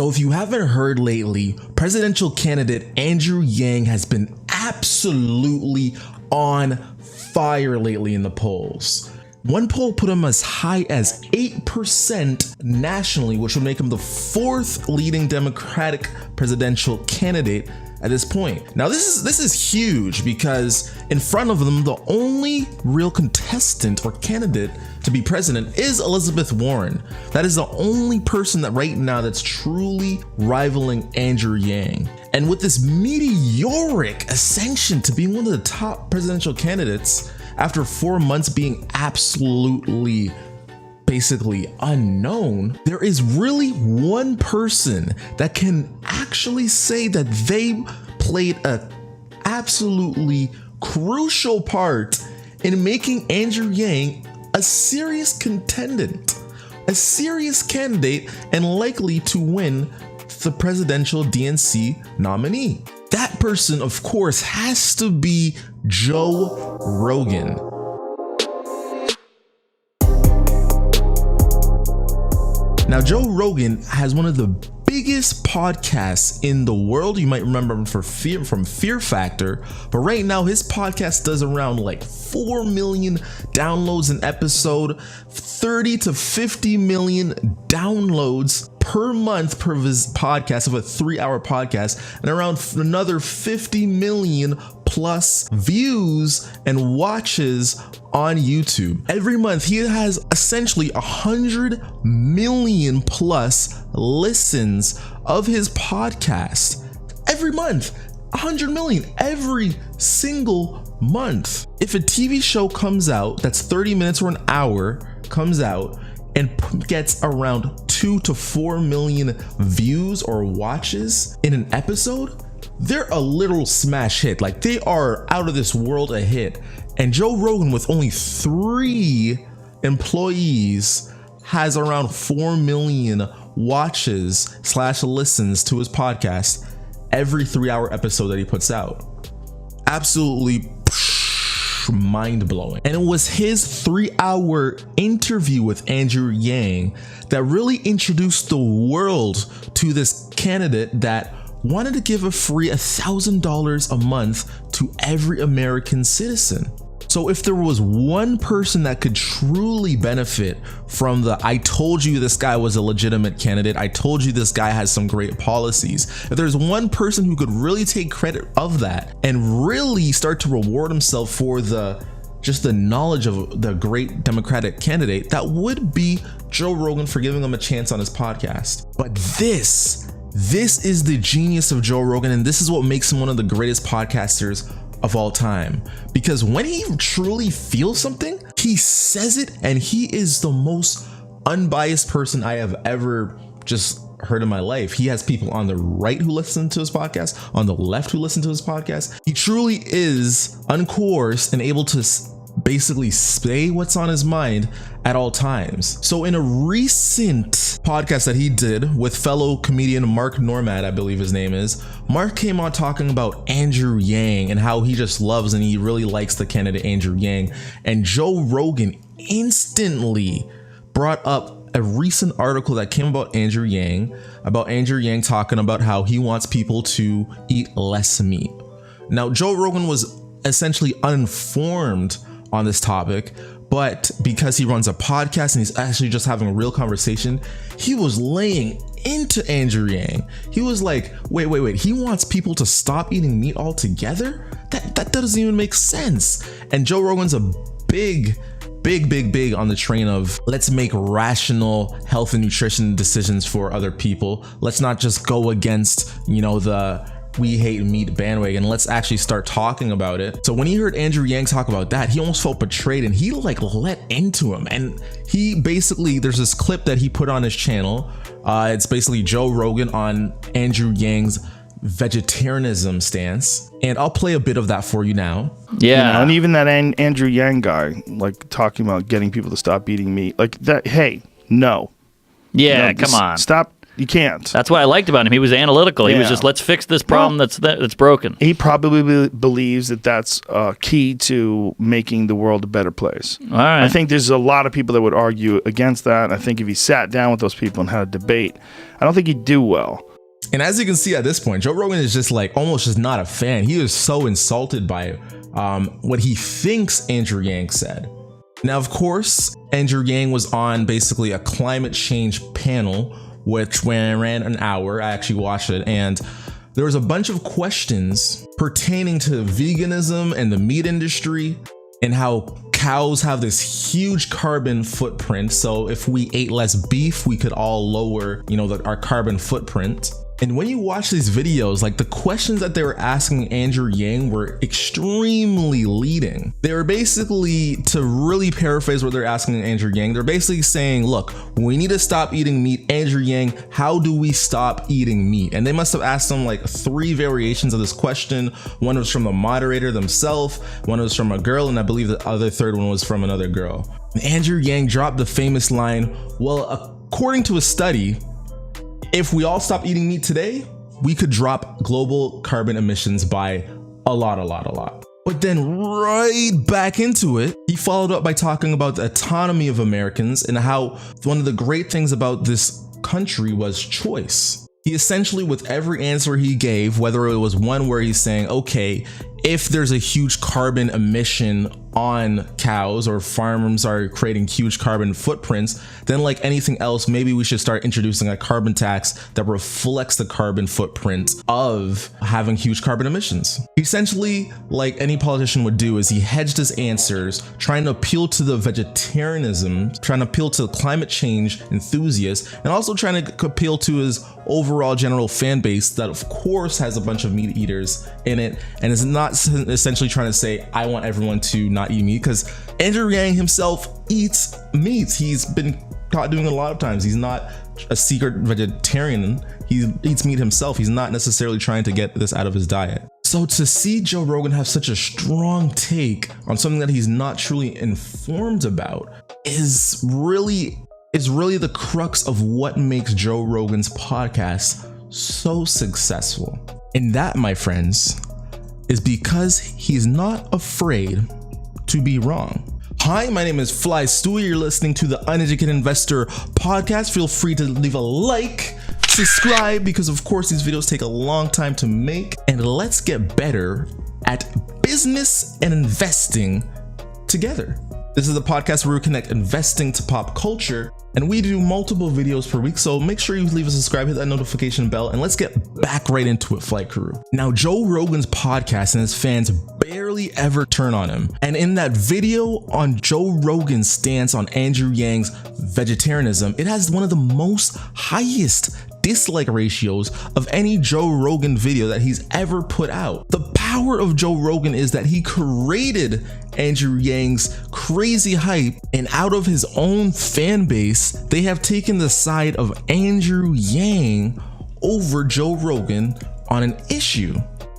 So if you haven't heard lately, presidential candidate Andrew Yang has been absolutely on fire lately in the polls. One poll put him as high as 8% nationally, which would make him the fourth leading Democratic presidential candidate at this point. Now this is huge because in front of them, the only real contestant or candidate to be president is Elizabeth Warren. That is the only person that right now that's truly rivaling Andrew Yang. And with this meteoric ascension to being one of the top presidential candidates after 4 months being absolutely basically unknown, there is really one person that can actually say that they played a absolutely crucial part in making Andrew Yang a serious contendant, a serious candidate, and likely to win the presidential DNC nominee. That person, of course, has to be Joe Rogan. Now, Joe Rogan has one of the biggest podcasts in the world. You might remember him from Fear Factor, but right now his podcast does around like 4 million downloads an episode, 30 to 50 million downloads per month per his podcast of a 3-hour podcast, and around another 50 million plus views and watches on YouTube. Every month he has essentially 100 million plus listens of his podcast. Every month, 100 million every single month. If a TV show comes out that's 30 minutes or an hour comes out and gets around 2 to 4 million views or watches in an episode, they're a literal smash hit. Like, they are out of this world a hit. And Joe Rogan, with only 3 employees, has around 4 million watches / listens to his podcast every 3-hour episode that he puts out. Absolutely mind-blowing. And it was his 3-hour interview with Andrew Yang that really introduced the world to this candidate that wanted to give a free $1,000 a month to every American citizen. So if there was one person that could truly benefit from the "I told you this guy was a legitimate candidate, I told you this guy has some great policies," if there's one person who could really take credit of that and really start to reward himself for just the knowledge of the great Democratic candidate, that would be Joe Rogan, for giving him a chance on his podcast. But this is the genius of Joe Rogan, and this is what makes him one of the greatest podcasters of all time. Because when he truly feels something, he says it, and he is the most unbiased person I have ever just heard in my life. He has people on the right who listen to his podcast, on the left who listen to his podcast. He truly is uncoerced and able to basically say what's on his mind at all times. So in a recent podcast that he did with fellow comedian Mark Normad, I believe his name is, Mark came on talking about Andrew Yang and how he just loves and he really likes the candidate Andrew Yang. And Joe Rogan instantly brought up a recent article that came about Andrew Yang talking about how he wants people to eat less meat. Now, Joe Rogan was essentially uninformed on this topic, but because he runs a podcast and he's actually just having a real conversation, he was laying into Andrew Yang. He was like, wait, he wants people to stop eating meat altogether? That doesn't even make sense. And Joe Rogan's a big on the train of, let's make rational health and nutrition decisions for other people. Let's not just go against, the "we hate meat" bandwagon. Let's actually start talking about it. So when he heard Andrew Yang talk about that, he almost felt betrayed, and he let into him. And he basically, there's this clip that he put on his channel. It's basically Joe Rogan on Andrew Yang's vegetarianism stance, and I'll play a bit of that for you now. Yeah, and even that Andrew Yang guy, like, talking about getting people to stop eating meat, like that. Hey, no. Yeah, come on. Stop You can't. That's what I liked about him. He was analytical. He was just, let's fix this problem that's broken. He probably believes that that's key to making the world a better place. All right. I think there's a lot of people that would argue against that. I think if he sat down with those people and had a debate, I don't think he'd do well. And as you can see at this point, Joe Rogan is just like almost just not a fan. He is so insulted by what he thinks Andrew Yang said. Now, of course, Andrew Yang was on basically a climate change panel, which ran an hour. I actually watched it, and there was a bunch of questions pertaining to veganism and the meat industry and how cows have this huge carbon footprint. So if we ate less beef, we could all lower, our carbon footprint. And when you watch these videos, like the questions that they were asking Andrew Yang were extremely leading. They were basically, to really paraphrase what they're asking Andrew Yang, they're basically saying, look, we need to stop eating meat. Andrew Yang, how do we stop eating meat? And they must have asked them like 3 variations of this question. One was from the moderator themselves, one was from a girl, and I believe the other third one was from another girl. And Andrew Yang dropped the famous line, well, according to a study, if we all stop eating meat today, we could drop global carbon emissions by a lot. But then right back into it, he followed up by talking about the autonomy of Americans and how one of the great things about this country was choice. He essentially, with every answer he gave, whether it was one where he's saying, okay, if there's a huge carbon emission on cows or farms are creating huge carbon footprints, then like anything else, maybe we should start introducing a carbon tax that reflects the carbon footprint of having huge carbon emissions. Essentially, like any politician would do, is he hedged his answers, trying to appeal to the vegetarianism, trying to appeal to climate change enthusiasts, and also trying to appeal to his overall general fan base that of course has a bunch of meat eaters in it, and is not essentially trying to say, I want everyone to not eat meat, because Andrew Yang himself eats meat. He's been caught doing it a lot of times. He's not a secret vegetarian. He eats meat himself. He's not necessarily trying to get this out of his diet. So to see Joe Rogan have such a strong take on something that he's not truly informed about is really the crux of what makes Joe Rogan's podcast so successful. And that, my friends, is because he's not afraid to be wrong. Hi, my name is Fly Stewie. You're listening to the Uneducated Investor podcast. Feel free to leave a like, subscribe, because of course these videos take a long time to make, and let's get better at business and investing together. This is the podcast where we connect investing to pop culture, and we do multiple videos per week, so make sure you leave a subscribe, hit that notification bell, and let's get back right into it, Flight Crew. Now, Joe Rogan's podcast and his fans barely ever turn on him, and in that video on Joe Rogan's stance on Andrew Yang's vegetarianism, it has one of the most highest dislike ratios of any Joe Rogan video that he's ever put out. The power of Joe Rogan is that he created Andrew Yang's crazy hype, and out of his own fan base, they have taken the side of Andrew Yang over Joe Rogan on an issue.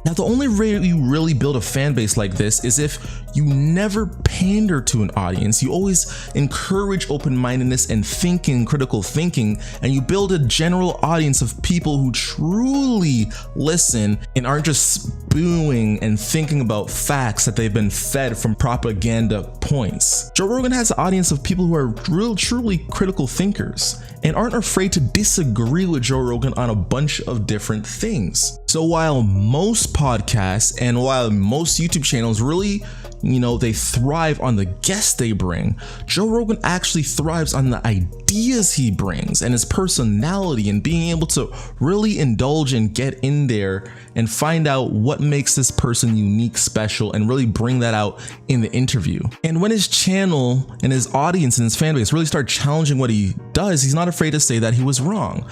Now, the only way you really build a fan base like this is if you never pander to an audience. You always encourage open-mindedness and thinking, critical thinking, and you build a general audience of people who truly listen and aren't just spewing and thinking about facts that they've been fed from propaganda points. Joe Rogan has an audience of people who are truly critical thinkers and aren't afraid to disagree with Joe Rogan on a bunch of different things. So while most podcasts and while most YouTube channels really, they thrive on the guests they bring, Joe Rogan actually thrives on the ideas he brings and his personality, and being able to really indulge and get in there and find out what makes this person unique, special, and really bring that out in the interview. And when his channel and his audience and his fan base really start challenging what he does, he's not afraid to say that he was wrong.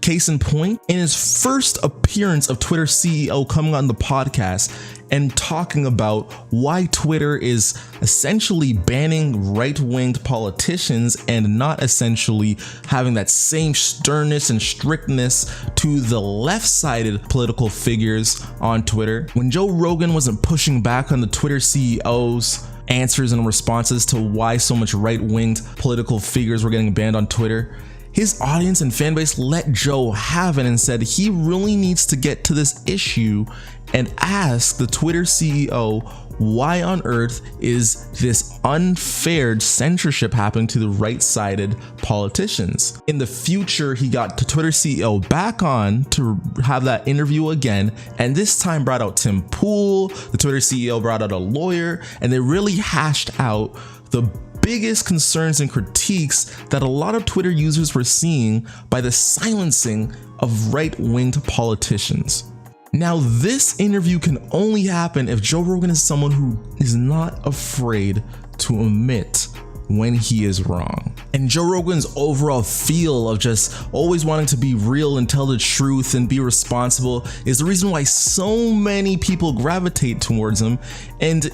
Case in point, in his first appearance of Twitter CEO coming on the podcast and talking about why Twitter is essentially banning right-winged politicians and not essentially having that same sternness and strictness to the left-sided political figures on Twitter. When Joe Rogan wasn't pushing back on the Twitter CEO's answers and responses to why so much right-winged political figures were getting banned on Twitter, his audience and fan base let Joe have it and said he really needs to get to this issue and ask the Twitter CEO, why on earth is this unfair censorship happening to the right-sided politicians? In the future, he got the Twitter CEO back on to have that interview again, and this time brought out Tim Pool, the Twitter CEO brought out a lawyer, and they really hashed out the biggest concerns and critiques that a lot of Twitter users were seeing by the silencing of right-winged politicians. Now, this interview can only happen if Joe Rogan is someone who is not afraid to admit when he is wrong. And Joe Rogan's overall feel of just always wanting to be real and tell the truth and be responsible is the reason why so many people gravitate towards him. And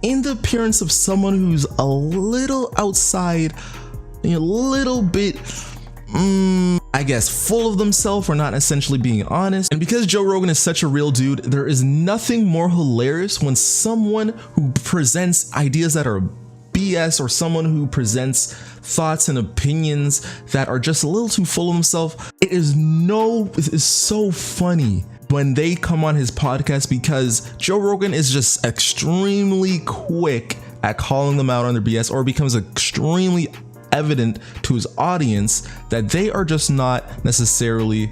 in the appearance of someone who's a little outside, a little bit I guess full of themselves or not essentially being honest. And because Joe Rogan is such a real dude, there is nothing more hilarious when someone who presents ideas that are BS or someone who presents thoughts and opinions that are just a little too full of themselves. It is so funny when they come on his podcast because Joe Rogan is just extremely quick at calling them out on their BS, or becomes extremely evident to his audience that they are just not necessarily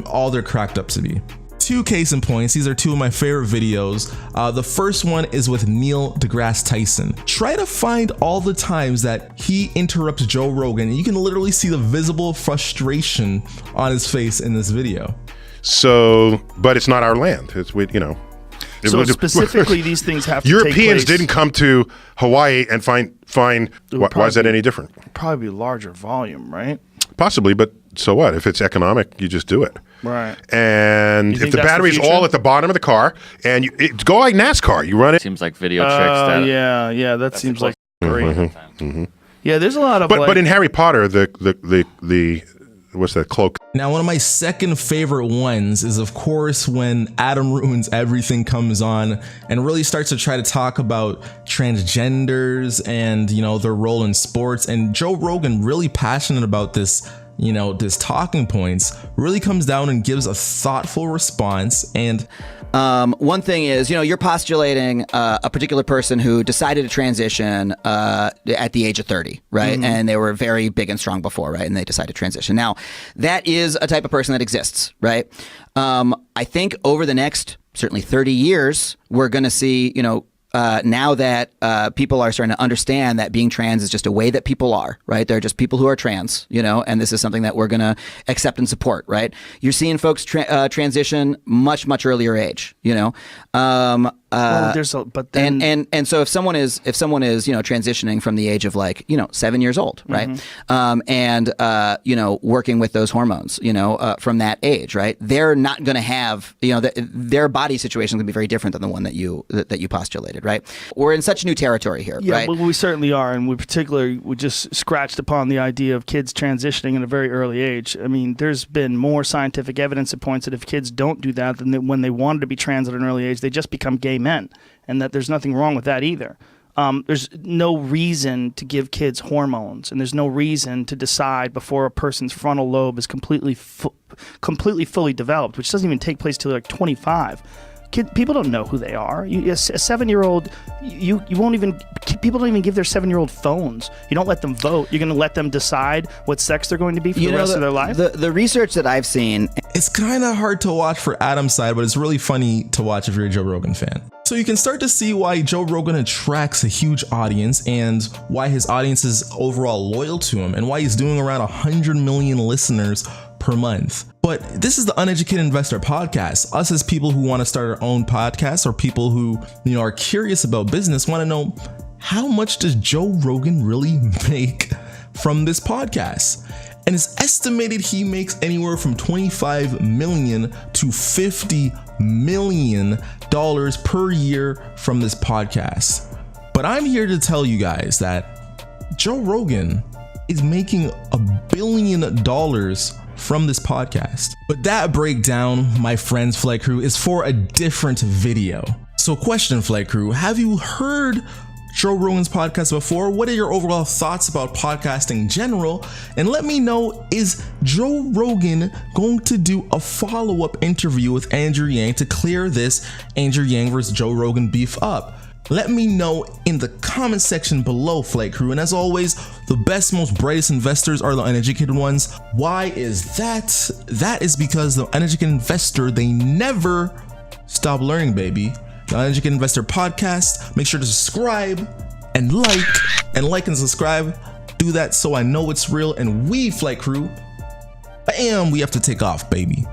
all they're cracked up to be. Two case in points. These are two of my favorite videos. The first one is with Neil deGrasse Tyson. Try to find all the times that he interrupts Joe Rogan, and you can literally see the visible frustration on his face in this video. So, but it's not our land. It's So specifically, these things have to Europeans take place. didn't come to Hawaii and find. Why is that any different? Probably larger volume, right? Possibly, but so what? If it's economic, you just do it. Right. And if the battery's all at the bottom of the car, and go like NASCAR, you run it. Seems like video tricks. Yeah, that seems like great. Yeah, there's a lot of. But in Harry Potter, the what's that cloak? Now, one of my second favorite ones is, of course, when Adam Ruins Everything comes on and really starts to try to talk about transgenders and, their role in sports. And Joe Rogan, really passionate about this, this talking points, really comes down and gives a thoughtful response. And one thing is, you're postulating a particular person who decided to transition at the age of 30, right? Mm-hmm. And they were very big and strong before, right? And they decided to transition. Now, that is a type of person that exists, right? I think over the next certainly 30 years, we're going to see, now that people are starting to understand that being trans is just a way that people are, right? They're just people who are trans, and this is something that we're going to accept and support, right? You're seeing folks transition much, much earlier age, and so if someone is transitioning from the age of 7 years old, right, and working with those hormones, from that age, right, they're not going to have their body situation is going to be very different than the one that you postulated, right? We're in such new territory here, yeah, right? Well, we certainly are, and we just scratched upon the idea of kids transitioning at a very early age. I mean, there's been more scientific evidence that points that if kids don't do that, then when they wanted to be trans at an early age, they just become gay men, and that there's nothing wrong with that either. There's no reason to give kids hormones, and there's no reason to decide before a person's frontal lobe is completely fully developed, which doesn't even take place till 25. People don't know who they are. A 7-year-old, people don't even give their 7-year-old phones. You don't let them vote. You're going to let them decide what sex they're going to be for the rest of their life? The research that I've seen, it's kind of hard to watch for Adam's side, but it's really funny to watch if you're a Joe Rogan fan. So you can start to see why Joe Rogan attracts a huge audience and why his audience is overall loyal to him and why he's doing around 100 million listeners per month. But this is the Uneducated Investor Podcast. Us as people who want to start our own podcast, or people who are curious about business, want to know, how much does Joe Rogan really make from this podcast? And it's estimated he makes anywhere from $25 million to $50 million per year from this podcast. But I'm here to tell you guys that Joe Rogan is making $1 billion from this podcast. But that breakdown, my friends, Flight Crew, is for a different video. So question, Flight Crew, have you heard Joe Rogan's podcast before? What are your overall thoughts about podcasting in general? And let me know, is Joe Rogan going to do a follow-up interview with Andrew Yang to clear this Andrew Yang versus Joe Rogan beef up? Let me know in the comment section below, Flight Crew. And as always, the best, most brightest investors are the uneducated ones. Why is that? That is because the uneducated investor, they never stop learning, baby. The Uneducated Investor Podcast. Make sure to subscribe and like and subscribe. Do that so I know it's real. And we, Flight Crew, bam, we have to take off, baby.